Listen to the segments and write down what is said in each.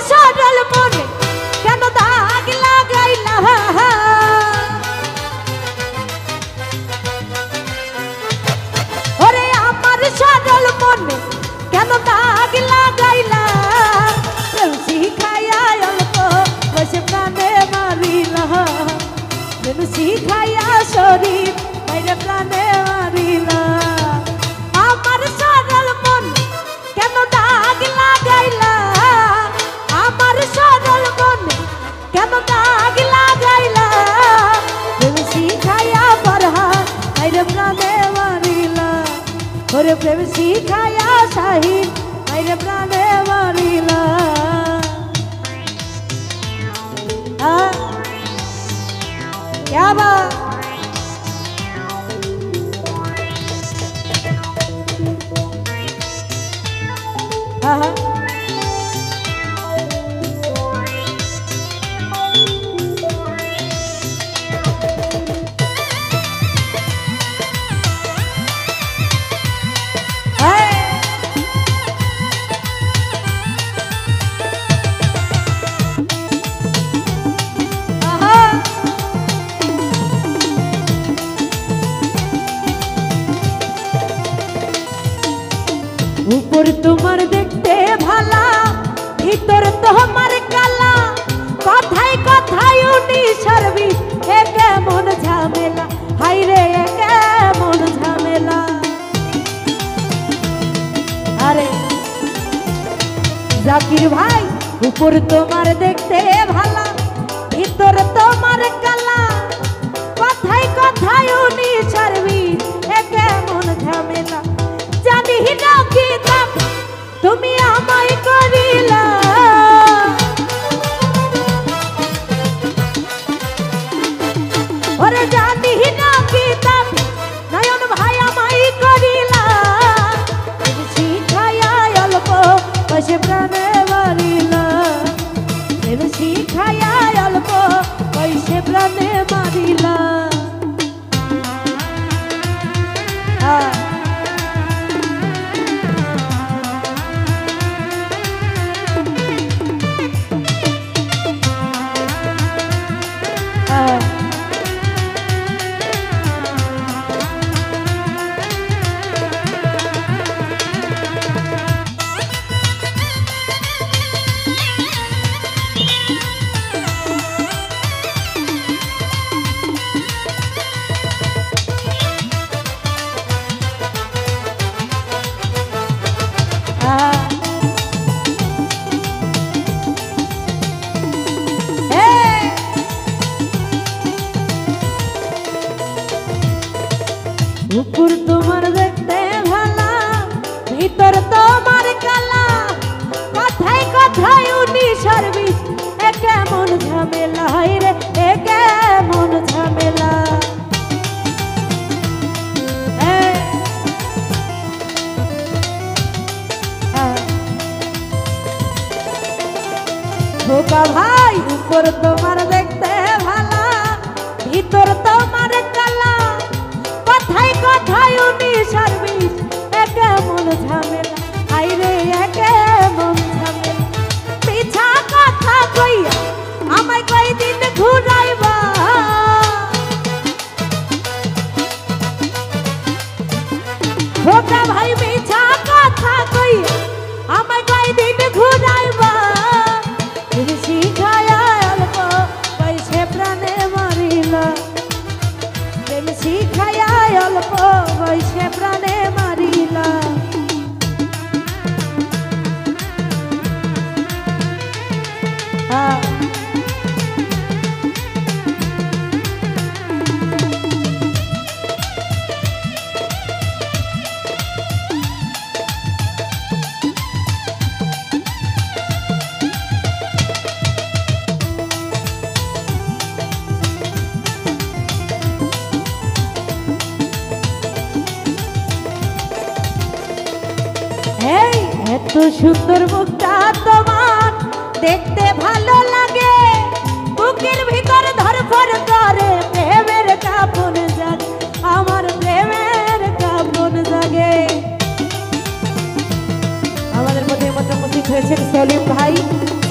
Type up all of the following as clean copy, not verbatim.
সরল মনে কেন দাগ লাগাইলা ওরে আমার সরল মনে কেন দাগ লাগাইলা প্রেম শিখাইয়া অল্প বসে প্রাণে মারিলা প্রেম শিখাইয়া শরীর বাইরে প্রাণে মারিলা আমার সরল মনে কেন দাগ লাগাইলা আমার সরল মনে কেন দাগ লাগাইলা প্রেম শিখাইয়া বরহান বাইরে প্রাণে মারিলা ওরে প্রেম শিখাইয়া শাহিদ বাইরে প্রাণে মারিলা क्या बात ऊपर तुम्हार देखते भाला भीतर तुम्हार काला कथाय कथाय उनी सरबी एक मन झमेला हाय रे एक मन झमेला अरे जाकिर भाई ऊपर तुम्हार देखते भाला भीतर तुम्हार काला कथाय कथाय उनी सरबी एक मन झमेला জানি না কি দাম তুমি আমায় করিলা ওরে জানি না কি দাম নয়ন ভাই আমায় করিলা তুমি শিখাইয়া অল্প বসে প্রাণে মারিলা তুমি শিখাইয়া অল্প বসে প্রাণে মারিলা ऊपर तुम्हार देखते भाला भीतर तुम्हार काला कथाय कथाय उनी सर्विस एक मन झमेला हाय रे एक मन झमेला धोखा भाई ऊपर तुम्हार देखते भाला भीतर तुम्हार काला कथाय कथाय उनी सर्विस एक मन झमेला हाय रे एक मन झमेला पिछा कथा कइया আমায় কই দিন ঘুরাইবা ধোকা ভাই পিछा কথা কইয়া আমায় কই দিন ঘুরাইবা তুমি শিখায়া অল্প পয়সে প্রাণে মারিলা প্রেম শিখায়া অল্প বয়সে প্রাণে মারিলা এত সুন্দর মুখটা তোমার দেখতে ভালো লাগে বুকের ভিতর ধরফর করে প্রেমের কাপন জাগে আমার প্রেমের কাপন জাগে আমাদের মধ্যে মোটামুটি উপস্থিত হয়েছেন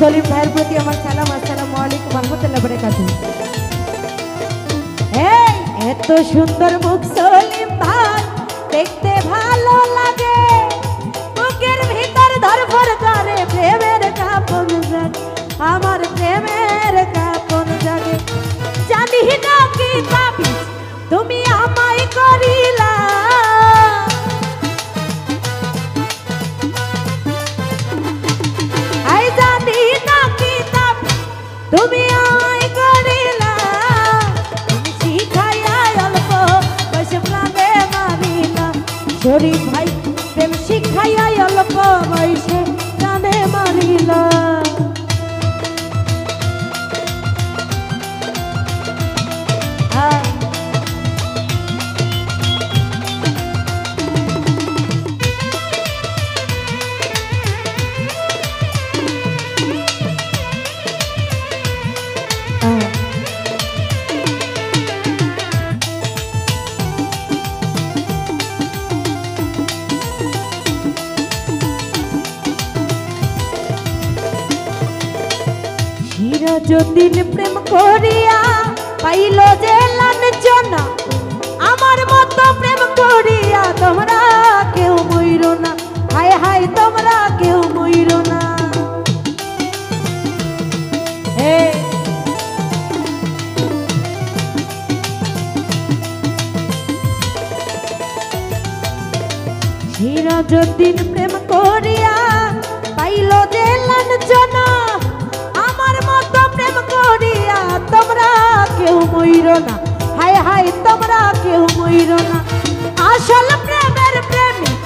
সলিম ভাইয়ের প্রতি আমার সালাম। আসসালামু আলাইকুম ওয়া রাহমাতুল্লাহি ওয়া বারাকাতুহু। এই এত সুন্দর মুখ সলিম ভাই, দেখতে ভালো লাগে, বুকের ভিতর ধরফর করে প্রেমের কাঁপন জাগে, আমার প্রেমের কাঁপন জাগে। জানি না কি তাবিজ তুমি আমায় করিলা, আই জানি না কি তাবিজ তুমি আমায় করিলা, তুমি শিখাইয়া অল্প বয়সে প্রাণে মারিলা। শরীফ ভাই প্রেম শিখাইয়া অল্প বয়সে প্রাণে মারিলা। সিরাজউদ্দিন প্রেম করিয়া পাইল যে লাঞ্ছনা, আমার মতো প্রেম করিয়া তোমরা কেউ মইরো না, হায় হায় তোমরা কেউ মইরো না। সিরাজউদ্দিন প্রেম করিয়া পাইল যে লাঞ্ছনা, আমার মতো প্রেম করিয়া তোমরা কেউ মইরো না, হায় হায় তোমরা কেউ মইরো না। আসল প্রেমের প্রেমিক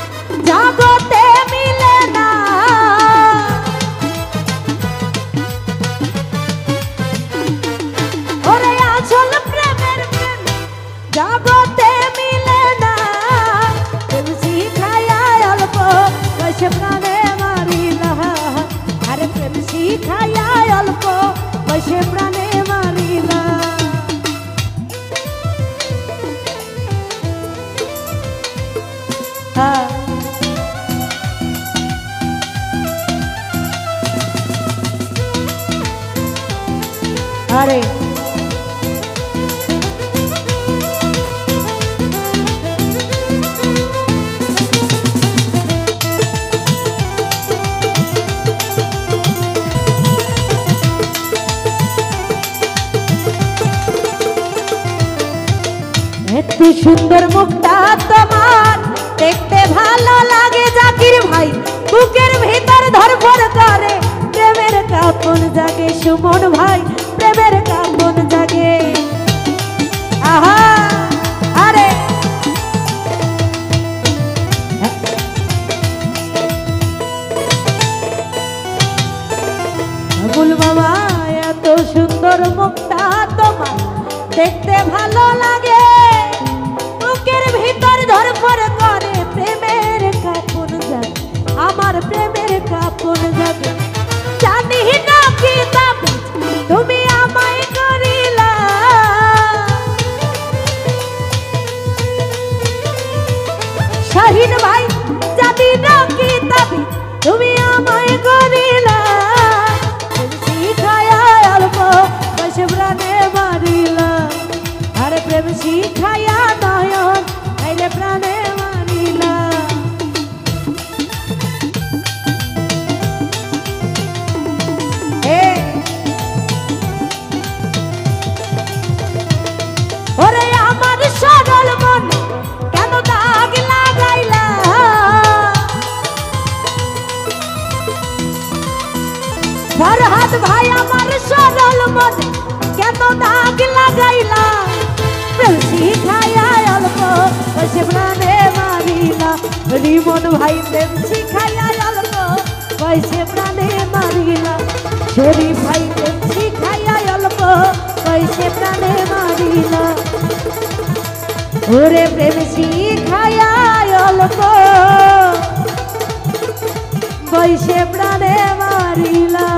জগতে মিলে না, ওরে আসল প্রেমের প্রেমিক জগতে মিলে না। প্রেম শিখাইয়া অল্প বয়সে প্রাণে মারিলা, আরে প্রেম শিখাইয়া অল্প বয়সে প্রাণে মারিলা। আরে এত সুন্দর মুখটা তোমার, দেখতে ভালো লাগে জাকির ভাই, বুকের ভিতর ধরফর করে প্রেমের কাঁপন জাগে। সুমন ভাই প্রেমের কাঁপন জাগে। আহা আরে আবুল বাবা, এত সুন্দর মুখটা তোমার, দেখতে ভালো লাগে, বুকের ভিতর ধরফর করে প্রেমের কাঁপন জাগে, আমার প্রেমের কাঁপন জাগে। জানি না কি তাবিজ তুমি আমায় করিলা, শাহিন ভাই জানি না কি তাবিজ তুমি আমায় করিলা, শিখায়া অল্প বয়সে প্রাণে মারিলা, আরে প্রেম শিখায়া নয়ন আইলে প্রাণে মারিলা। ওরে আমার সরল মনে কেন দাগ লাগাইলা, ফরহাদ ভাই আমার সরল মনে কেন দাগ লাগাইলা, প্রেম শিখাইয়া অল্প বয়সে প্রাণে মারিলা। রিমন ভাই প্রেম শিখাইয়া অল্প বয়সে প্রাণে মারিলা, শরীফ ভাই প্রেম শিখাইয়া অল্প বয়সে প্রাণে মারিলা, ওরে প্রেম শিখাইয়া অল্প বয়সে প্রাণে মারিলা।